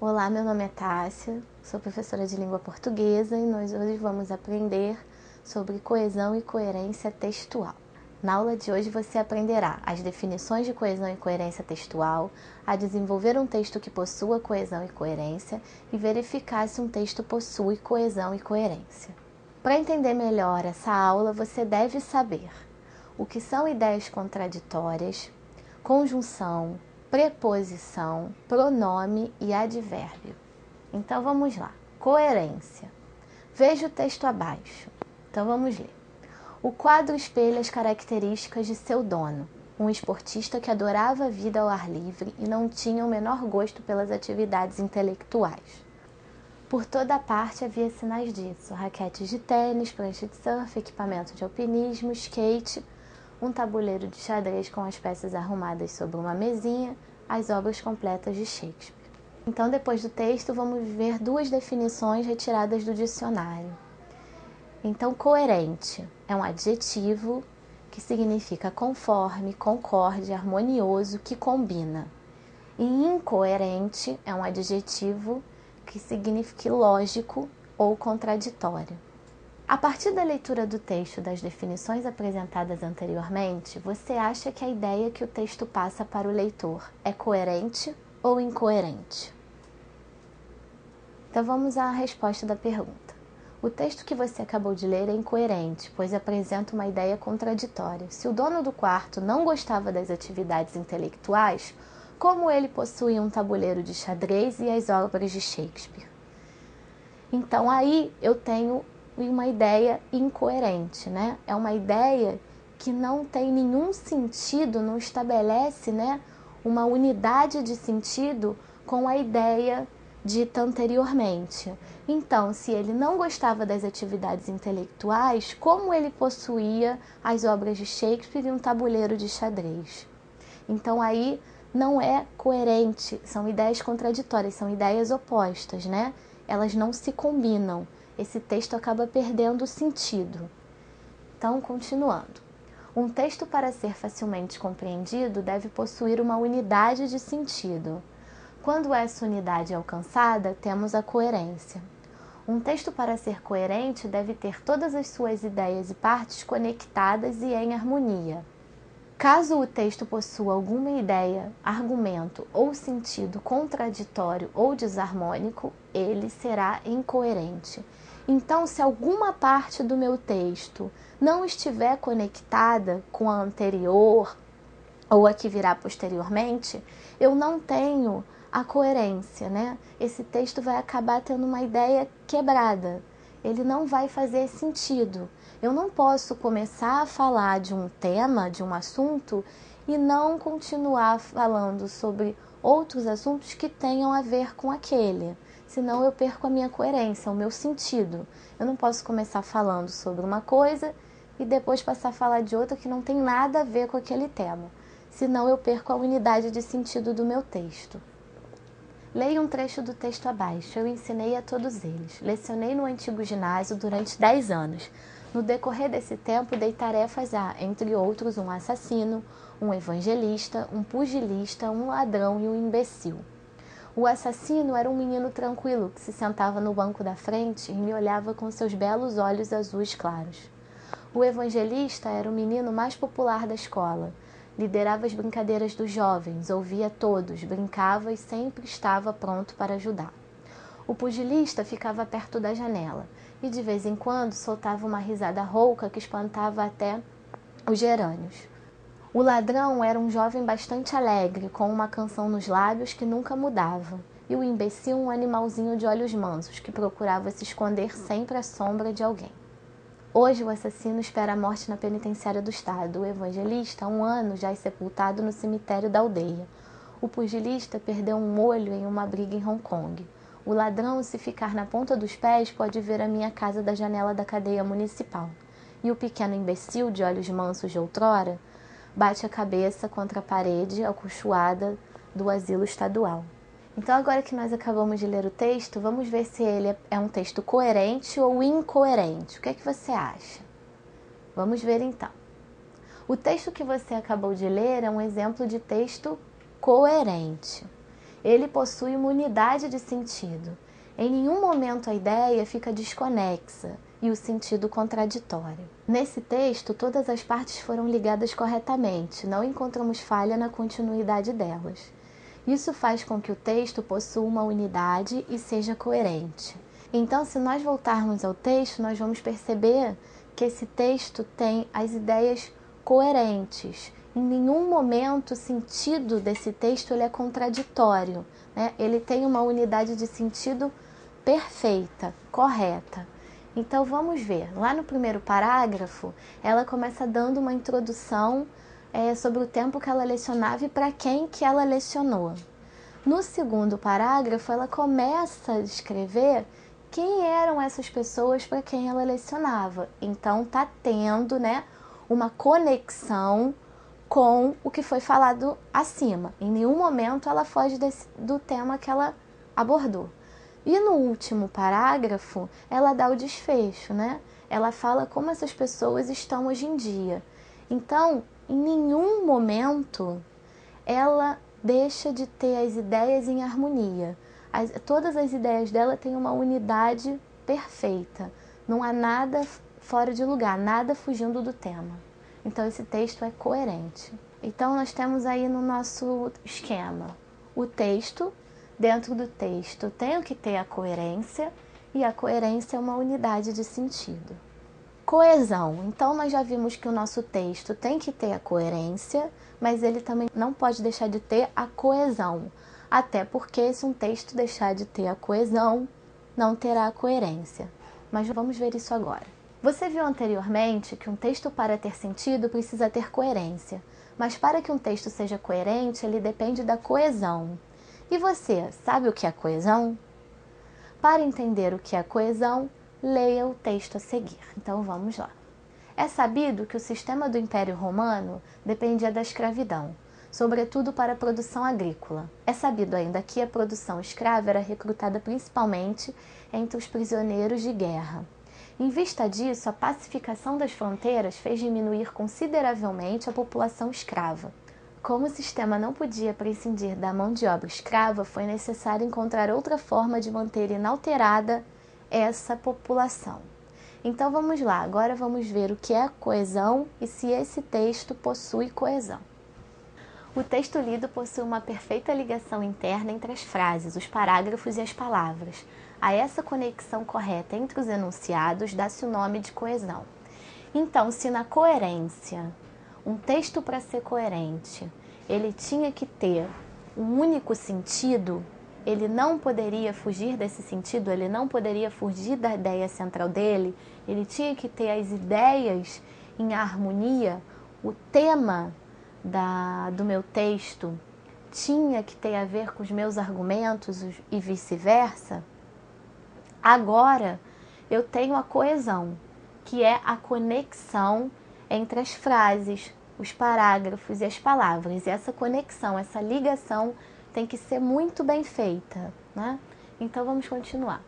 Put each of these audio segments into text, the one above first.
Olá, meu nome é Tássia, sou professora de língua portuguesa e nós hoje vamos aprender sobre coesão e coerência textual. Na aula de hoje você aprenderá as definições de coesão e coerência textual, a desenvolver um texto que possua coesão e coerência e verificar se um texto possui coesão e coerência. Para entender melhor essa aula, você deve saber o que são ideias contraditórias, conjunção, preposição, pronome e advérbio. Então vamos lá. Coerência. Veja o texto abaixo. Então vamos ler. O quadro espelha as características de seu dono, um esportista que adorava a vida ao ar livre e não tinha o menor gosto pelas atividades intelectuais. Por toda parte havia sinais disso: raquetes de tênis, prancha de surf, equipamento de alpinismo, skate, um tabuleiro de xadrez com as peças arrumadas sobre uma mesinha, as obras completas de Shakespeare. Então, depois do texto, vamos ver duas definições retiradas do dicionário. Então, coerente é um adjetivo que significa conforme, concorde, harmonioso, que combina. E incoerente é um adjetivo que significa ilógico ou contraditório. A partir da leitura do texto das definições apresentadas anteriormente, você acha que a ideia que o texto passa para o leitor é coerente ou incoerente? Então vamos à resposta da pergunta. O texto que você acabou de ler é incoerente, pois apresenta uma ideia contraditória. Se o dono do quarto não gostava das atividades intelectuais, como ele possuía um tabuleiro de xadrez e as obras de Shakespeare? Então aí eu tenho uma ideia incoerente, né? É uma ideia que não tem nenhum sentido, não estabelece, né, uma unidade de sentido com a ideia dita anteriormente. Então, se ele não gostava das atividades intelectuais, como ele possuía as obras de Shakespeare e um tabuleiro de xadrez? Então aí não é coerente, são ideias contraditórias, são ideias opostas, né? Elas não se combinam. Esse texto acaba perdendo o sentido. Então, continuando. Um texto, para ser facilmente compreendido, deve possuir uma unidade de sentido. Quando essa unidade é alcançada, temos a coerência. Um texto, para ser coerente, deve ter todas as suas ideias e partes conectadas e em harmonia. Caso o texto possua alguma ideia, argumento ou sentido contraditório ou desarmônico, ele será incoerente. Então, se alguma parte do meu texto não estiver conectada com a anterior ou a que virá posteriormente, eu não tenho a coerência, né? Esse texto vai acabar tendo uma ideia quebrada. Ele não vai fazer sentido. Eu não posso começar a falar de um tema, de um assunto, e não continuar falando sobre outros assuntos que tenham a ver com aquele. Senão eu perco a minha coerência, o meu sentido. Eu não posso começar falando sobre uma coisa e depois passar a falar de outra que não tem nada a ver com aquele tema. Senão eu perco a unidade de sentido do meu texto. Leia um trecho do texto abaixo. Eu ensinei a todos eles. Lecionei no antigo ginásio durante 10 anos. No decorrer desse tempo, dei tarefas a, entre outros, um assassino, um evangelista, um pugilista, um ladrão e um imbecil. O assassino era um menino tranquilo que se sentava no banco da frente e me olhava com seus belos olhos azuis claros. O evangelista era o menino mais popular da escola. Liderava as brincadeiras dos jovens, ouvia todos, brincava e sempre estava pronto para ajudar. O pugilista ficava perto da janela e de vez em quando soltava uma risada rouca que espantava até os gerânios. O ladrão era um jovem bastante alegre, com uma canção nos lábios que nunca mudava, e o imbecil um animalzinho de olhos mansos que procurava se esconder sempre à sombra de alguém. Hoje o assassino espera a morte na penitenciária do estado, o evangelista há 1 ano já é sepultado no cemitério da aldeia. O pugilista perdeu um olho em uma briga em Hong Kong. O ladrão, se ficar na ponta dos pés, pode ver a minha casa da janela da cadeia municipal. E o pequeno imbecil, de olhos mansos de outrora, bate a cabeça contra a parede acolchoada do asilo estadual. Então, agora que nós acabamos de ler o texto, vamos ver se ele é um texto coerente ou incoerente. O que é que você acha? Vamos ver então. O texto que você acabou de ler é um exemplo de texto coerente. ele possui uma unidade de sentido. Em nenhum momento a ideia fica desconexa e o sentido contraditório. Nesse texto, todas as partes foram ligadas corretamente, não encontramos falha na continuidade delas. Isso faz com que o texto possua uma unidade e seja coerente. Então, se nós voltarmos ao texto, nós vamos perceber que esse texto tem as ideias coerentes. Em nenhum momento o sentido desse texto ele é contraditório, né? Ele tem uma unidade de sentido perfeita, correta. Então vamos ver, lá no primeiro parágrafo, ela começa dando uma introdução sobre o tempo que ela lecionava e para quem que ela lecionou. No segundo parágrafo, ela começa a descrever quem eram essas pessoas para quem ela lecionava. Então está tendo, né, uma conexão com o que foi falado acima. Em nenhum momento ela foge do tema que ela abordou. E no último parágrafo, ela dá o desfecho, né? Ela fala como essas pessoas estão hoje em dia. Então, em nenhum momento, ela deixa de ter as ideias em harmonia. Todas as ideias dela têm uma unidade perfeita. Não há nada fora de lugar, nada fugindo do tema. Então, esse texto é coerente. Então, nós temos aí no nosso esquema o texto. Dentro do texto, tenho que ter a coerência, e a coerência é uma unidade de sentido. Coesão. Então, nós já vimos que o nosso texto tem que ter a coerência, mas ele também não pode deixar de ter a coesão. Até porque, se um texto deixar de ter a coesão, não terá a coerência. Mas vamos ver isso agora. Você viu anteriormente que um texto, para ter sentido, precisa ter coerência. Mas para que um texto seja coerente, ele depende da coesão. E você, sabe o que é coesão? Para entender o que é coesão, leia o texto a seguir. Então vamos lá. É sabido que o sistema do Império Romano dependia da escravidão, sobretudo para a produção agrícola. É sabido ainda que a produção escrava era recrutada principalmente entre os prisioneiros de guerra. Em vista disso, a pacificação das fronteiras fez diminuir consideravelmente a população escrava. Como o sistema não podia prescindir da mão de obra escrava, foi necessário encontrar outra forma de manter inalterada essa população. Então vamos lá, agora vamos ver o que é coesão e se esse texto possui coesão. O texto lido possui uma perfeita ligação interna entre as frases, os parágrafos e as palavras. A essa conexão correta entre os enunciados dá-se o nome de coesão. Então, se na coerência, um texto, para ser coerente, ele tinha que ter um único sentido, ele não poderia fugir desse sentido, ele não poderia fugir da ideia central dele, ele tinha que ter as ideias em harmonia, o tema do meu texto tinha que ter a ver com os meus argumentos e vice-versa. Agora eu tenho a coesão, que é a conexão entre as frases, os parágrafos e as palavras. E essa conexão, essa ligação tem que ser muito bem feita, né? Então vamos continuar.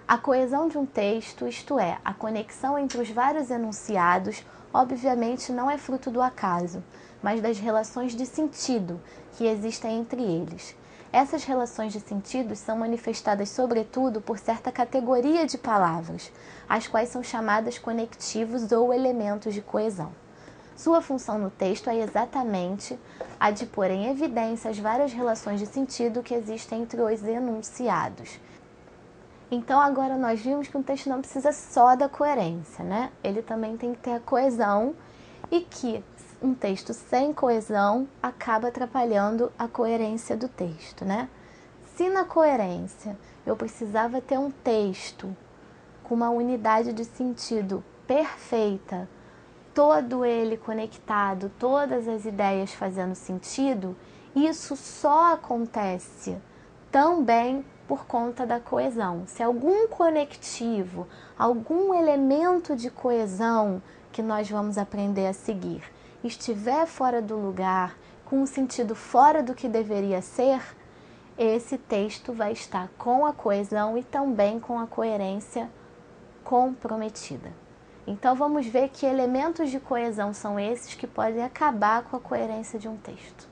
A coesão de um texto, isto é, a conexão entre os vários enunciados, obviamente não é fruto do acaso, mas das relações de sentido que existem entre eles. Essas relações de sentido são manifestadas sobretudo por certa categoria de palavras, as quais são chamadas conectivos ou elementos de coesão. Sua função no texto é exatamente a de pôr em evidência as várias relações de sentido que existem entre os enunciados. Então agora nós vimos que um texto não precisa só da coerência, né? Ele também tem que ter a coesão, e que um texto sem coesão acaba atrapalhando a coerência do texto, né? Se na coerência eu precisava ter um texto com uma unidade de sentido perfeita, todo ele conectado, todas as ideias fazendo sentido, isso só acontece também por conta da coesão. Se algum conectivo, algum elemento de coesão que nós vamos aprender a seguir estiver fora do lugar, com um sentido fora do que deveria ser, esse texto vai estar com a coesão e também com a coerência comprometida. Então vamos ver que elementos de coesão são esses que podem acabar com a coerência de um texto.